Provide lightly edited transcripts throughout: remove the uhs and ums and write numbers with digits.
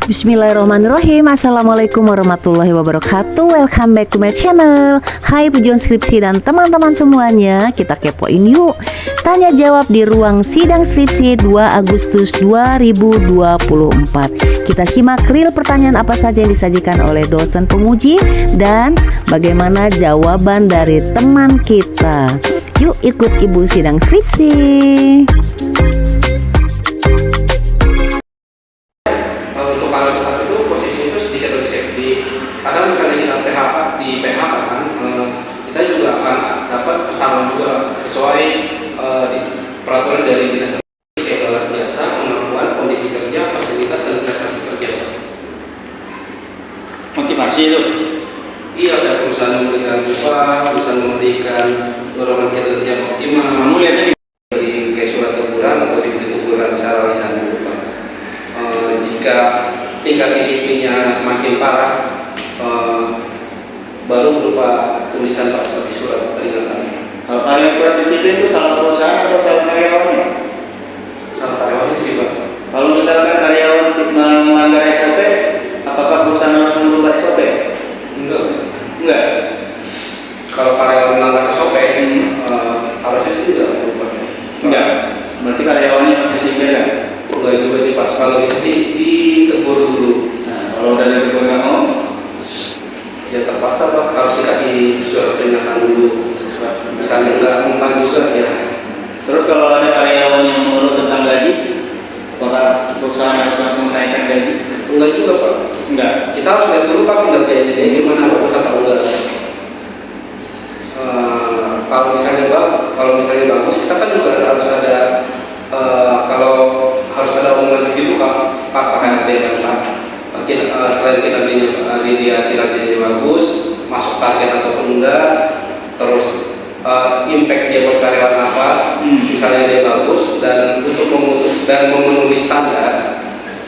Bismillahirrahmanirrahim. Assalamualaikum warahmatullahi wabarakatuh. Welcome back to my channel. Hai pejuang skripsi dan teman-teman semuanya, kita kepoin yuk tanya jawab di ruang sidang skripsi 2 Agustus 2024. Kita simak real pertanyaan apa saja yang disajikan oleh dosen penguji dan bagaimana jawaban dari teman kita. Yuk ikut ibu sidang skripsi. Kadang misalnya kita PHK di PHK kan, kita juga akan dapat pesangon juga sesuai di peraturan dari dinas kayak balas jasa, pengakuan, kondisi kerja, fasilitas dan prestasi kerja. Motivasi itu? Iya, ada perusahaan memberikan upah, perusahaan memberikan dorongan kinerja optimal. Kamu lihatnya di kayak surat teguran atau diberi teguran secara lisan juga. Jika tingkat disiplinnya semakin parah, baru berupa tulisan Pak seperti surat peringatan. kalau kalian kurang disiplin itu salah perusahaan atau salah karyawannya? Salah karyawannya sih Pak. Kalau misalkan karyawan melanggar SOP, apakah perusahaan harus merubah SOP? Enggak. Kalau karyawan melanggar SOP, harusnya sih tidak berubah. Enggak. Berarti karyawannya harus disiplin kan? Enggak juga sih Pak. Kalau bisa sih ditegur dulu. Nah, kalau udah ditegur nggak mau, ya terpaksa Pak, harus dikasih surat peringatan dulu. Misalnya enggak mempan juga ya. terus kalau ada karyawan yang mengeluh tentang gaji, apakah perusahaan harus langsung menaikkan gaji? Enggak juga Pak. Enggak. Kita harus lihat dulu Pak kinerjanya dia gimana, bagus atau enggak. Kalau misalnya bagus, kita kan juga harus ada kalau harus ada omongan begitu Pak HRD kan Pak. Selain kinerjanya bagus, masuk target ataupun enggak, terus impact dia buat karyawan apa, misalnya dia bagus dan untuk memenuhi standar,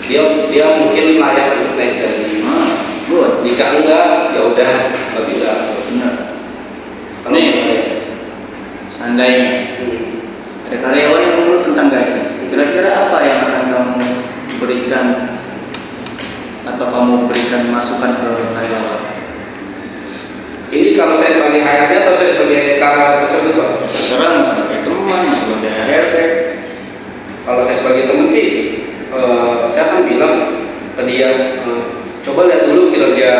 dia mungkin layak untuk naik gaji. Good. Jika enggak, ya udah nggak bisa. Benar. Kalau Seandainya ada karyawan yang mengeluh tentang gaji, kira-kira apa yang akan kamu berikan atau kamu berikan masukan ke karyawan? ini kalau saya sebagai HRD atau saya sebagai karyawan tersebut Pak? Sekarang sebagai teman, sebagai HRD. Kalau saya sebagai teman sih, saya akan bilang ke dia, coba lihat dulu kinerja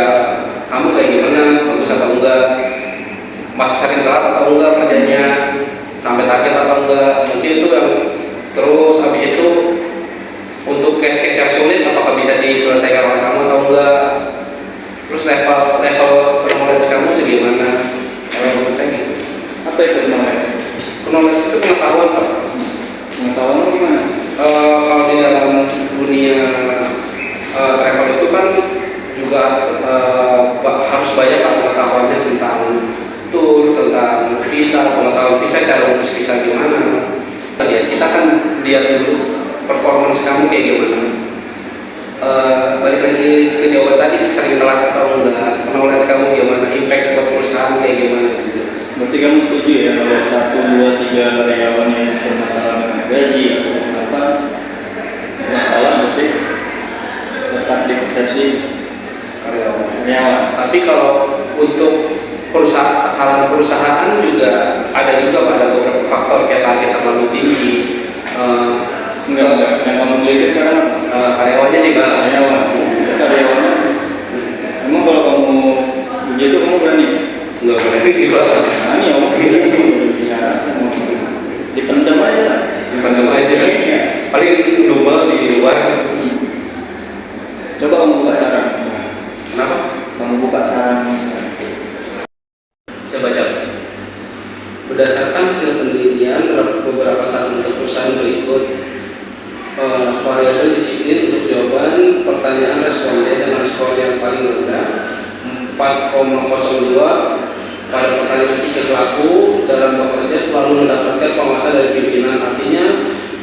kamu kayak gimana, bagus atau enggak, masih sering telat atau enggak kerjanya, sampai target atau enggak. Mungkin itu yang terus habis itu untuk case-case yang sulit apakah bisa diselesaikan oleh kamu atau enggak, terus level knowledge kamu segimana. Kalau menurut saya gitu. Apa itu knowledge? Knowledge itu pengetahuan Pak. Pengetahuan gimana? Kalau di dalam dunia travel itu kan juga harus banyak Pak pengetahuannya tentang tour, tentang visa, pengetahuan visa, cara urus visa gimana. Ya, kita kan lihat dulu performance kamu kayak gimana. Balik lagi ke jawaban tadi, sering telat atau enggak, knowledge kamu gimana, impact buat perusahaan kayak gimana gitu. Berarti kamu setuju ya kalau 1, 2, 3 karyawan yang bermasalah dengan gaji atau apa masalah berarti tetap di persepsi karyawan. Tapi kalau untuk kesalahan perusahaan juga ada beberapa faktor kayak target terlalu tinggi. Enggak. Yang kamu teliti sekarang apa? Karyawannya sih Pak. Karyawannya. Emang kalau kamu begitu kamu berani? Nggak berani sih Pak. Berani ya, bicara. Dipendam aja. Dipandang aja. Iya. Paling double di luar. Coba kamu buka saran. Kenapa? Kamu buka saran. Saya baca. Berdasarkan hasil penelitian beberapa saran untuk perusahaan berikut, variabel disiplin untuk jawaban pertanyaan responden dengan skor yang paling rendah 4,02 pada pertanyaan 3 pelaku dalam bekerja selalu mendapatkan pengawasan dari pimpinan. Artinya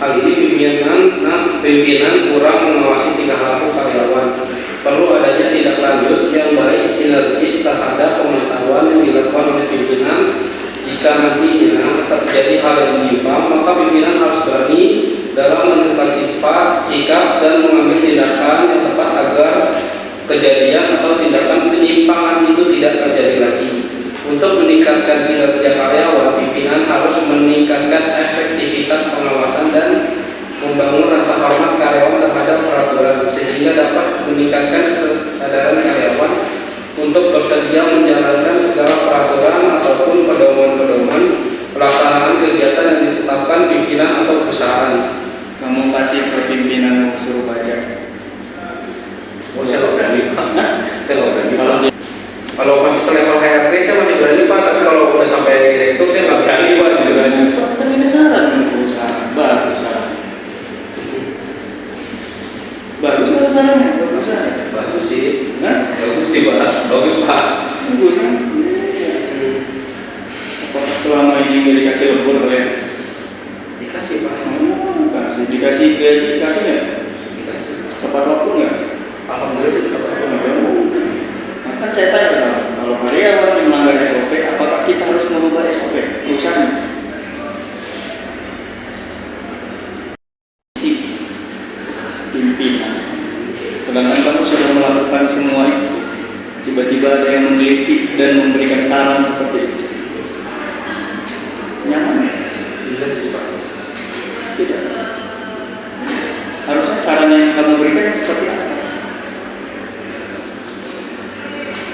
hal ini pimpinan kurang mengawasi tingkah laku karyawan. Perlu adanya tindak lanjut yang baik sinergis terhadap pengetahuan yang dilakukan oleh pimpinan. Jika nantinya terjadi hal yang menyimpang, maka pimpinan harus berani dalam menentukan sikap dan mengambil tindakan yang tepat agar kejadian atau tindakan penyimpangan itu tidak terjadi lagi. Untuk meningkatkan kinerja karyawan, pimpinan harus meningkatkan efektivitas pengawasan dan membangun rasa hormat karyawan terhadap peraturan sehingga dapat meningkatkan kesadaran karyawan untuk bersedia menjalankan segala peraturan ataupun pedoman-pedoman pelaksanaan kegiatan yang ditetapkan pimpinan atau perusahaan. Kamu kasih ke pimpinan suruh baca. Oh, saya nggak berani Pak. Saya nggak berani Kalau Pak. Kalau masih selevel HRD saya masih berani Pak, tapi kalau udah sampai direktur saya nggak berani Pak. Gitu kan. kan ini saran perusahaan, bagus saran. Bagus sarannya, bagus saran. Bagus sih. Nah, Bagus sih Pak. Bagus Pak. bagus kan? Apakah selama ini nggak dikasih lembur ya? Dikasih Pak. Dikasih gaji, dikasih nggak? Dikasih. Tepat waktu nggak? Alhamdulillah sih tetap aku. Nah, kan saya tanya kalau karyawan yang melanggar SOP, apakah kita harus merubah SOP perusahaan? Si pimpinan, sedangkan kamu sudah melakukan semua itu, tiba-tiba ada yang menggelitik dan memberikan saran seperti itu. Nyaman ya? Iya sih Pak. Tidak. Harusnya saran yang kamu berikan seperti apa?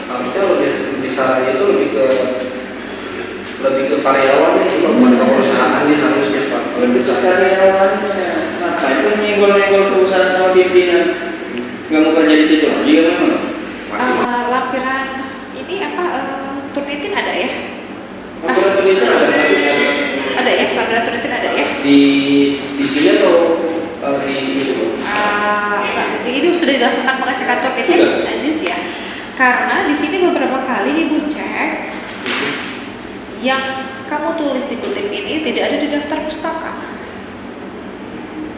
Harusnya lebih sarannya itu lebih ke karyawannya sih Pak, bukan ke perusahaannya harusnya Pak. Lebih ke karyawannya. Ngapain pun nyenggol-nyenggol perusahaan sama pimpinan? Nggak mau kerja di situ lagi kan memang? Masih Lampiran ini apa Turnitin ada ya? Lampiran itu ada tapi Ada ya, lampiran Turnitin ada ya? di sini atau di itu Pak? Enggak, ini sudah dilakukan pengecekan Turnitin Sudah. Aziz ya. Karena di sini beberapa kali ibu cek yang kamu tulis di kutip ini tidak ada di daftar pustaka.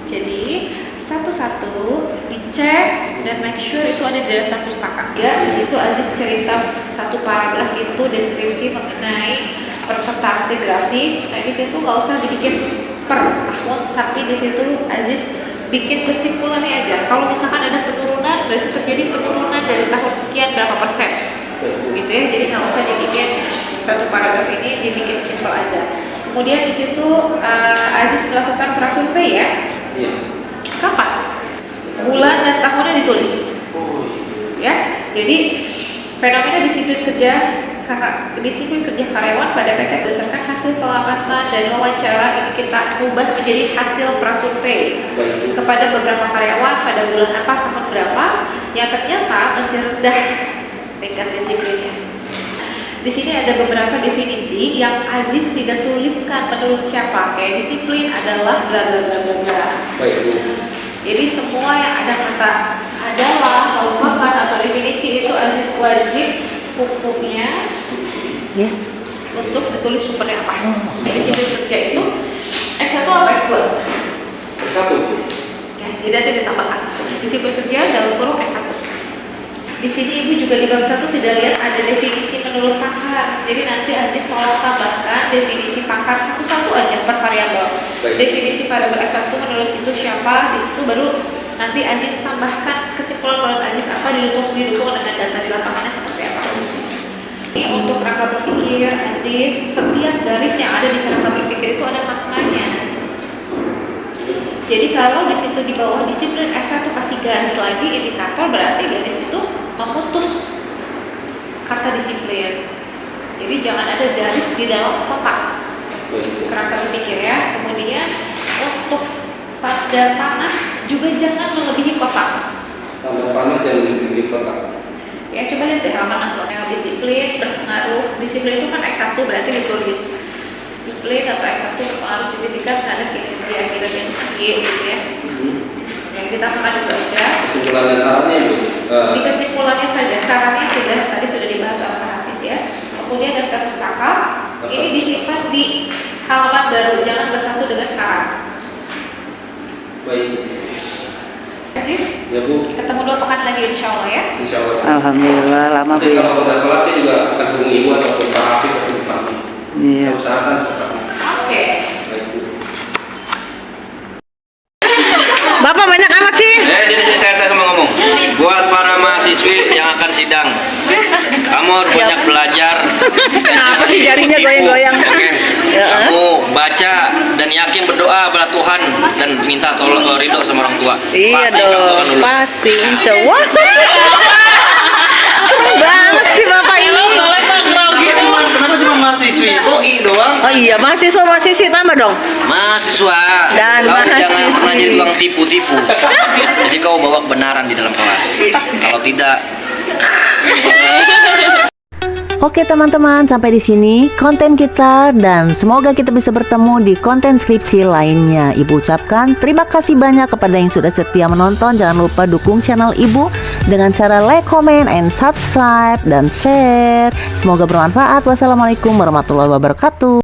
Jadi satu-satu dicek dan make sure itu ada di daftar pustaka. Ya, di situ Aziz cerita satu paragraf itu deskripsi mengenai persentase grafik. Nah, di situ nggak usah dibikin per tahun, tapi di situ Aziz bikin kesimpulannya aja. Kalau misalkan ada penurunan, berarti terjadi penurunan dari tahun sekian berapa persen, gitu ya. Jadi nggak usah dibikin satu paragraf ini, dibikin simpel aja. Kemudian di situ Aziz melakukan prasurvei ya. Iya. Kapan? Bulan dan tahunnya ditulis. Oh. Ya, jadi fenomena disiplin kerja karyawan pada PT berdasarkan hasil pengamatan dan wawancara ini kita rubah menjadi hasil prasurvei Baik. kepada beberapa karyawan pada bulan apa, tahun berapa yang ternyata masih rendah tingkat disiplinnya. Di sini ada beberapa definisi yang Aziz tidak tuliskan menurut siapa, kayak disiplin adalah bla bla bla bla bla. Baik Bu. Jadi semua yang ada kata adalah, merupakan atau definisi itu Aziz wajib hukumnya Ya. untuk ditulis sumbernya apa. Nah, disiplin kerja itu X1 apa X2? Satu. Ya, jadi nanti ditambahkan disiplin kerja dalam kurung S1. Di sini ibu juga di bab 1 tidak lihat ada definisi menurut pakar. Jadi nanti Aziz mau tambahkan definisi pakar satu-satu aja per variabel. Baik. Definisi variabel S1 menurut itu siapa, di situ baru nanti Aziz tambahkan kesimpulan menurut Aziz apa, didukung dengan data di lapangannya seperti apa. Ini untuk kerangka berpikir Aziz, setiap garis yang ada di kerangka berpikir itu ada maknanya. Jadi kalau di situ di bawah disiplin S1 kasih garis lagi indikator, berarti garis itu memutus kata disiplin. Jadi jangan ada garis di dalam kotak kerangka berpikir ya. Kemudian untuk tanda panah juga jangan melebihi kotak. Tanda panah dan di kotak. Ya coba lihat deh halaman 6. Disiplin berpengaruh. Disiplin itu kan X1 berarti ditulis. Disiplin atau X1 berpengaruh signifikan terhadap kinerja kan Y gitu ya. Yang kita makan itu aja. Kesimpulan dan sarannya Ibu. Di kesimpulannya saja, sarannya tadi sudah dibahas oleh Pak Hafiz ya. Kemudian daftar pustaka ini disimpan di halaman baru, jangan bersatu dengan saran. Baik. Aziz, Ya Bu. ketemu 2 pekan lagi insya Allah ya. Insya Allah. Alhamdulillah lama Bu. Nanti kalau udah kelar saya juga akan hubungi Ibu ataupun Pak Hafiz atau Pak Hafiz. Iya. Saya usahakan secepatnya. Oke. Baik Bu. Bapak banyak amat sih. Sini saya mau ngomong. Buat para mahasiswi yang akan sidang. Kamu harus banyak belajar. Kenapa sih jarinya goyang-goyang? Oke. Ya. Kamu baca dan yakin berdoa kepada Tuhan dan minta tolong ridho sama orang tua. Iya Pasti kamu akan dong, lulus. pasti insya Allah. Serem banget sih Bapak ini. Kenapa cuma mahasiswi? Doi doang. Oh iya, mahasiswa-mahasiswi tambah dong. Mahasiswa. Dan kau mahasiswi. jangan pernah jadi tukang tipu-tipu. Jadi kau bawa kebenaran di dalam kelas. Kalau tidak, Oke teman-teman, sampai di sini konten kita dan semoga kita bisa bertemu di konten skripsi lainnya. Ibu ucapkan terima kasih banyak kepada yang sudah setia menonton. Jangan lupa dukung channel Ibu dengan cara like, comment, and subscribe dan share. Semoga bermanfaat. Wassalamualaikum warahmatullahi wabarakatuh.